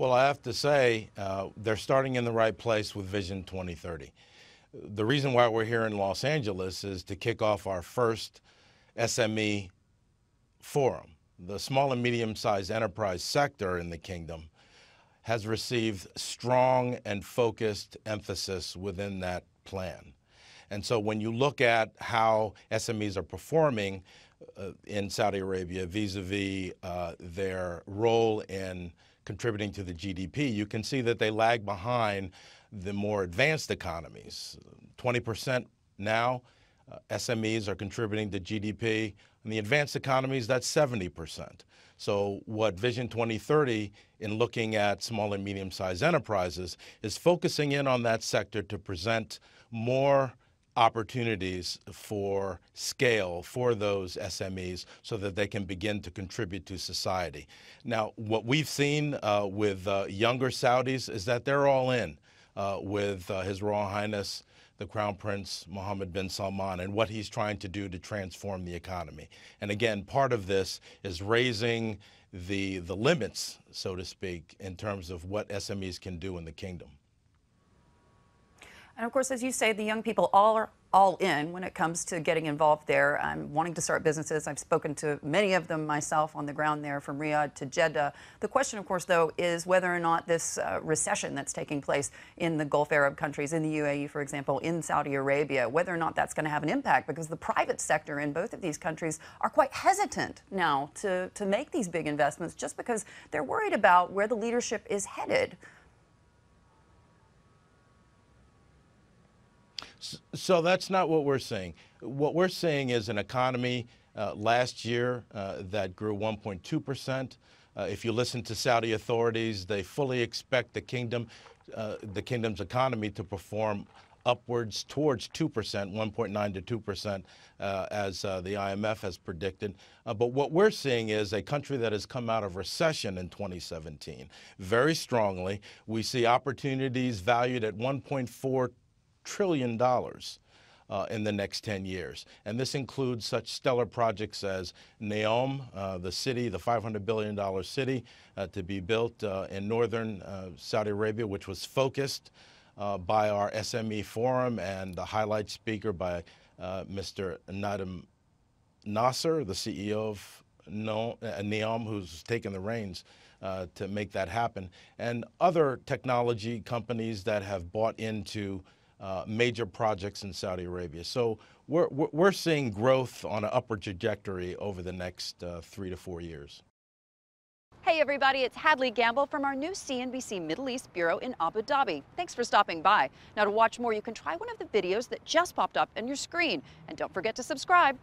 Well, I have to say, they're starting in the right place with Vision 2030. The reason why we're here in Los Angeles is to kick off our first SME forum. The small and medium-sized enterprise sector in the kingdom has received strong and focused emphasis within that plan. And so when you look at how SMEs are performing in Saudi Arabia vis-a-vis their role in contributing to the GDP, you can see that they lag behind the more advanced economies. 20% now, SMEs are contributing to GDP. In the advanced economies, that's 70%. So what Vision 2030, in looking at small and medium-sized enterprises, is focusing in on that sector to present more opportunities for scale for those SMEs so that they can begin to contribute to society. Now, what we've seen with younger Saudis is that they're all in with His Royal Highness the Crown Prince Mohammed bin Salman and what he's trying to do to transform the economy. And again, part of this is raising the limits, so to speak, in terms of what SMEs can do in the kingdom. And of course, as you say, the young people are all in when it comes to getting involved there and wanting to start businesses. I've spoken to many of them myself on the ground there, from Riyadh to Jeddah. The question, of course, though, is whether or not this recession that's taking place in the Gulf Arab countries, in the UAE, for example, in Saudi Arabia, whether or not that's going to have an impact, because the private sector in both of these countries are quite hesitant now to make these big investments just because they're worried about where the leadership is headed. So that's not what we're seeing. What we're seeing is an economy last year that grew 1.2%. If you listen to Saudi authorities, they fully expect the kingdom's economy to perform upwards towards 2%, 1.9 to 2%, as the IMF has predicted. But what we're seeing is a country that has come out of recession in 2017 very strongly. We see opportunities valued at $1.4 trillion in the next 10 years. And this includes such stellar projects as Neom, the city, the $500 billion city to be built in northern Saudi Arabia, which was focused by our SME forum and the highlight speaker by Mr. Nadim Nasser, the CEO of Neom, who's taken the reins to make that happen, and other technology companies that have bought into major projects in Saudi Arabia. So we're seeing growth on an upward trajectory over the next 3 to 4 years. Hey everybody, it's Hadley Gamble from our new CNBC Middle East Bureau in Abu Dhabi. Thanks for stopping by. Now, to watch more, you can try one of the videos that just popped up on your screen. And don't forget to subscribe.